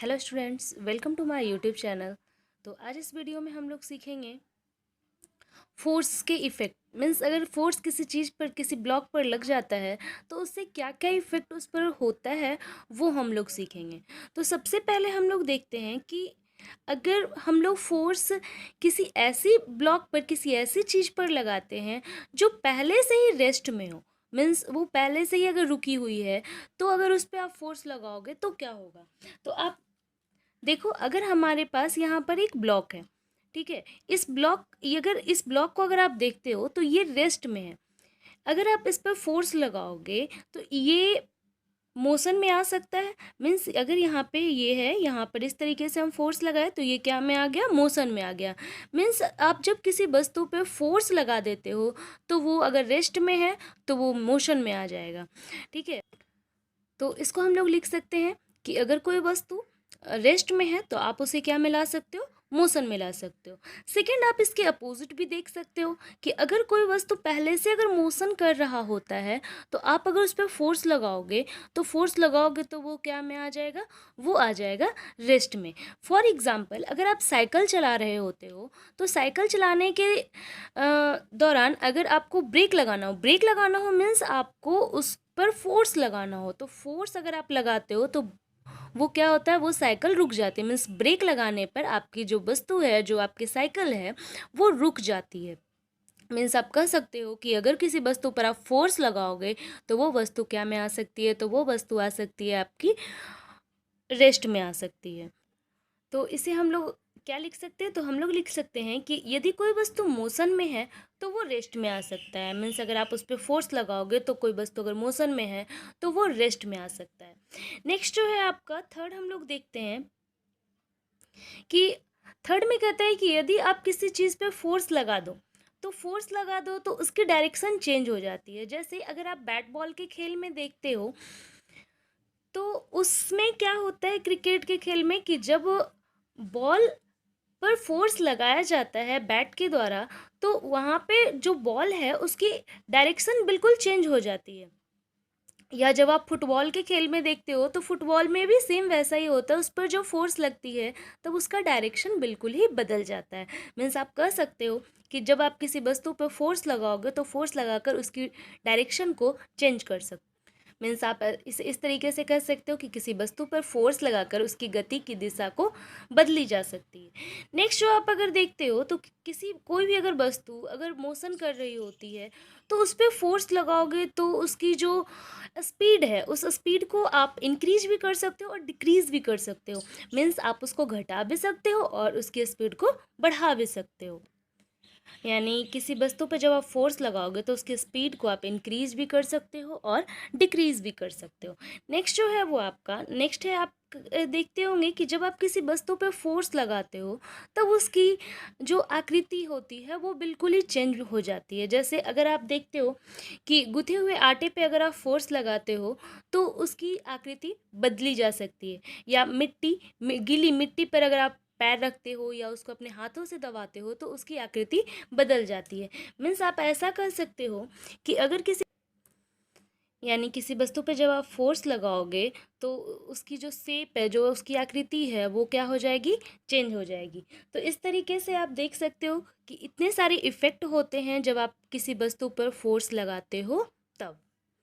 Hello students, welcome to my YouTube channel. तो आज इस वीडियो में हम लोग सीखेंगे फोर्स के इफ़ेक्ट। मीन्स अगर फोर्स किसी चीज़ पर, किसी ब्लॉक पर लग जाता है तो उससे क्या क्या इफ़ेक्ट उस पर होता है वो हम लोग सीखेंगे। तो सबसे पहले हम लोग देखते हैं कि अगर हम लोग फोर्स किसी ऐसी ब्लॉक पर, किसी ऐसी चीज़ पर लगाते हैं जो पहले से ही रेस्ट में हो, मीन्स वो पहले से ही अगर रुकी हुई है, तो अगर उस पर आप फोर्स लगाओगे तो क्या होगा। तो आप देखो, अगर हमारे पास यहाँ पर एक ब्लॉक है, ठीक है, अगर इस ब्लॉक को अगर आप देखते हो तो ये रेस्ट में है। अगर आप इस पर फोर्स लगाओगे तो ये मोशन में आ सकता है। मीन्स अगर यहाँ पे ये है, यहाँ पर इस तरीके से हम फोर्स लगाए तो ये क्या में आ गया, मोशन में आ गया। मीन्स आप जब किसी वस्तु पे फोर्स लगा देते हो तो वो अगर रेस्ट में है तो वो मोशन में आ जाएगा, ठीक है। तो इसको हम लोग लिख सकते हैं कि अगर कोई वस्तु रेस्ट में है तो आप उसे क्या में ला सकते हो, मोशन में ला सकते हो। सेकेंड, आप इसके अपोजिट भी देख सकते हो कि अगर कोई वस्तु पहले से अगर मोशन कर रहा होता है तो आप अगर उस पर फोर्स लगाओगे तो वो क्या में आ जाएगा, वो आ जाएगा रेस्ट में। फॉर एग्जाम्पल, अगर आप साइकिल चला रहे होते हो तो साइकिल चलाने के दौरान अगर आपको ब्रेक लगाना हो मीन्स आपको उस पर फोर्स लगाना हो, तो फोर्स अगर आप लगाते हो तो वो क्या होता है, वो साइकिल रुक जाती है। मीन्स ब्रेक लगाने पर आपकी जो वस्तु है, जो आपकी साइकिल है, वो रुक जाती है। मीन्स आप कह सकते हो कि अगर किसी वस्तु पर आप फोर्स लगाओगे तो वो वस्तु क्या में आ सकती है, तो वो वस्तु आ सकती है आपकी रेस्ट में आ सकती है। तो इसे हम लोग क्या लिख सकते हैं, तो हम लोग लिख सकते हैं कि यदि कोई वस्तु मोशन में है तो वो रेस्ट में आ सकता है। मीन्स अगर आप उस पर फोर्स लगाओगे तो कोई वस्तु अगर मोशन में है तो वो रेस्ट में आ सकता है। नेक्स्ट जो है आपका थर्ड, हम लोग देखते हैं कि थर्ड में कहता है कि यदि आप किसी चीज़ पे फोर्स लगा दो तो उसकी डायरेक्शन चेंज हो जाती है। जैसे अगर आप बैट बॉल के खेल में देखते हो तो उसमें क्या होता है, क्रिकेट के खेल में, कि जब बॉल पर फोर्स लगाया जाता है बैट के द्वारा तो वहाँ पे जो बॉल है उसकी डायरेक्शन बिल्कुल चेंज हो जाती है। या जब आप फुटबॉल के खेल में देखते हो तो फुटबॉल में भी सेम वैसा ही होता है, उस पर जो फोर्स लगती है तब उसका डायरेक्शन बिल्कुल ही बदल जाता है। मीन्स आप कह सकते हो कि जब आप किसी वस्तु पर फोर्स लगाओगे तो फोर्स लगाकर उसकी डायरेक्शन को चेंज कर सकते। मीन्स आप इस तरीके से कह सकते हो कि किसी वस्तु पर फोर्स लगाकर उसकी गति की दिशा को बदली जा सकती है। नेक्स्ट जो आप अगर देखते हो तो किसी कोई भी अगर वस्तु अगर मोशन कर रही होती है तो उस पर फोर्स लगाओगे तो उसकी जो स्पीड है उस स्पीड को आप इंक्रीज भी कर सकते हो और डिक्रीज भी कर सकते हो। मीन्स आप उसको घटा भी सकते हो और उसकी स्पीड को बढ़ा भी सकते हो। यानी किसी वस्तु पर जब आप फोर्स लगाओगे तो उसकी स्पीड को आप इंक्रीज भी कर सकते हो और डिक्रीज भी कर सकते हो। नेक्स्ट जो है वो आपका नेक्स्ट है, आप देखते होंगे कि जब आप किसी वस्तु पर फोर्स लगाते हो तब उसकी जो आकृति होती है वो बिल्कुल ही चेंज हो जाती है। जैसे अगर आप देखते हो कि गूथे हुए आटे पे अगर आप फोर्स लगाते हो तो उसकी आकृति बदली जा सकती है। या गीली मिट्टी पर अगर आप पैर रखते हो या उसको अपने हाथों से दबाते हो तो उसकी आकृति बदल जाती है। मीन्स आप ऐसा कर सकते हो कि अगर किसी वस्तु पे जब आप फोर्स लगाओगे तो उसकी जो शेप है, जो उसकी आकृति है, वो क्या हो जाएगी, चेंज हो जाएगी। तो इस तरीके से आप देख सकते हो कि इतने सारे इफ़ेक्ट होते हैं जब आप किसी वस्तु पर फोर्स लगाते हो तब।